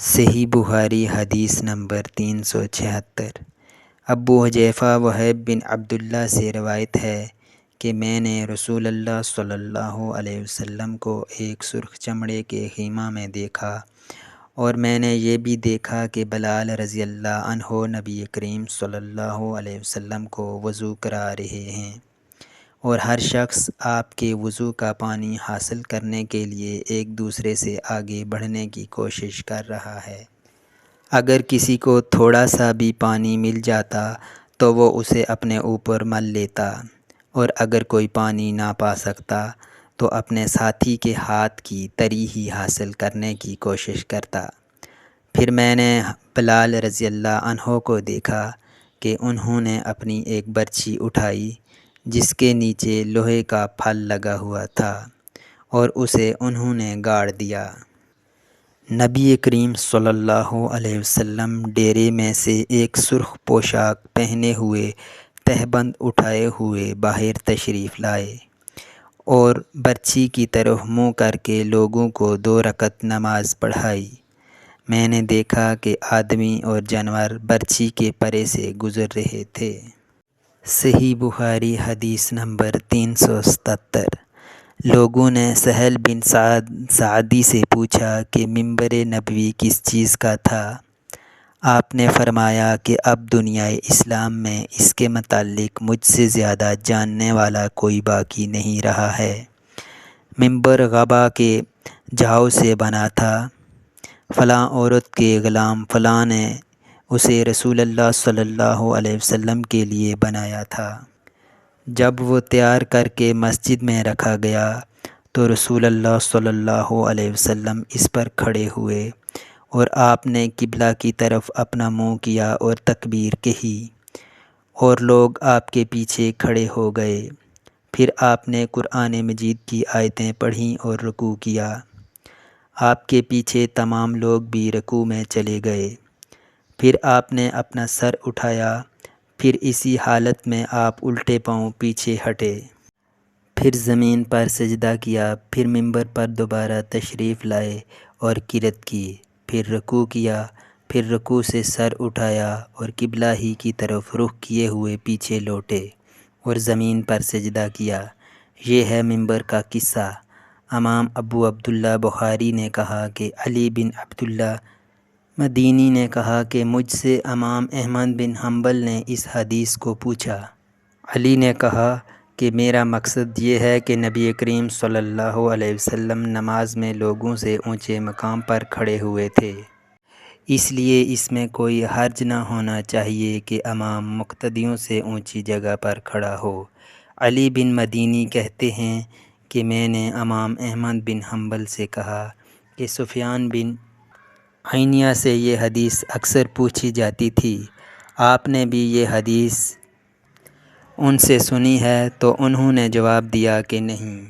صحیح بخاری حدیث نمبر 376۔ ابو حذیفہ وہب بن عبداللہ سے روایت ہے کہ میں نے رسول اللہ صلی اللہ علیہ وسلم کو ایک سرخ چمڑے کے خیمہ میں دیکھا، اور میں نے یہ بھی دیکھا کہ بلال رضی اللہ عنہ نبی کریم صلی اللہ علیہ وسلم کو وضو کرا رہے ہیں، اور ہر شخص آپ کے وضو کا پانی حاصل کرنے کے لیے ایک دوسرے سے آگے بڑھنے کی کوشش کر رہا ہے۔ اگر کسی کو تھوڑا سا بھی پانی مل جاتا تو وہ اسے اپنے اوپر مل لیتا، اور اگر کوئی پانی نہ پا سکتا تو اپنے ساتھی کے ہاتھ کی تری ہی حاصل کرنے کی کوشش کرتا۔ پھر میں نے بلال رضی اللہ عنہ کو دیکھا کہ انہوں نے اپنی ایک برچھی اٹھائی جس کے نیچے لوہے کا پھل لگا ہوا تھا، اور اسے انہوں نے گاڑ دیا۔ نبی کریم صلی اللہ علیہ وسلم ڈیرے میں سے ایک سرخ پوشاک پہنے ہوئے تہبند اٹھائے ہوئے باہر تشریف لائے، اور برچھی کی طرف منہ کر کے لوگوں کو 2 رکعت نماز پڑھائی۔ میں نے دیکھا کہ آدمی اور جانور برچھی کے پرے سے گزر رہے تھے۔ صحیح بخاری حدیث نمبر 377۔ لوگوں نے سہل بن سعد ساعدی سے پوچھا کہ منبر نبوی کس چیز کا تھا؟ آپ نے فرمایا کہ اب دنیائے اسلام میں اس کے متعلق مجھ سے زیادہ جاننے والا کوئی باقی نہیں رہا ہے۔ منبر غبا کے جاؤ سے بنا تھا، فلاں عورت کے غلام فلاں نے اسے رسول اللہ صلی اللہ علیہ وسلم کے لیے بنایا تھا۔ جب وہ تیار کر کے مسجد میں رکھا گیا تو رسول اللہ صلی اللہ علیہ وسلم اس پر کھڑے ہوئے، اور آپ نے قبلہ کی طرف اپنا منہ کیا اور تکبیر کہی، اور لوگ آپ کے پیچھے کھڑے ہو گئے۔ پھر آپ نے قرآن مجید کی آیتیں پڑھیں اور رکوع کیا۔ آپ کے پیچھے تمام لوگ بھی رکوع میں چلے گئے۔ پھر آپ نے اپنا سر اٹھایا، پھر اسی حالت میں آپ الٹے پاؤں پیچھے ہٹے، پھر زمین پر سجدہ کیا، پھر منبر پر دوبارہ تشریف لائے اور قرات کی، پھر رکوع کیا، پھر رکوع سے سر اٹھایا اور قبلہ ہی کی طرف رخ کیے ہوئے پیچھے لوٹے اور زمین پر سجدہ کیا۔ یہ ہے منبر کا قصہ۔ امام ابو عبداللہ بخاری نے کہا کہ علی بن عبداللہ مدینی نے کہا کہ مجھ سے امام احمد بن حنبل نے اس حدیث کو پوچھا۔ علی نے کہا کہ میرا مقصد یہ ہے کہ نبی کریم صلی اللہ علیہ وسلم نماز میں لوگوں سے اونچے مقام پر کھڑے ہوئے تھے، اس لیے اس میں کوئی حرج نہ ہونا چاہیے کہ امام مقتدیوں سے اونچی جگہ پر کھڑا ہو۔ علی بن مدینی کہتے ہیں کہ میں نے امام احمد بن حنبل سے کہا کہ سفیان بن عیینہ سے یہ حدیث اکثر پوچھی جاتی تھی، آپ نے بھی یہ حدیث ان سے سنی ہے؟ تو انہوں نے جواب دیا کہ نہیں۔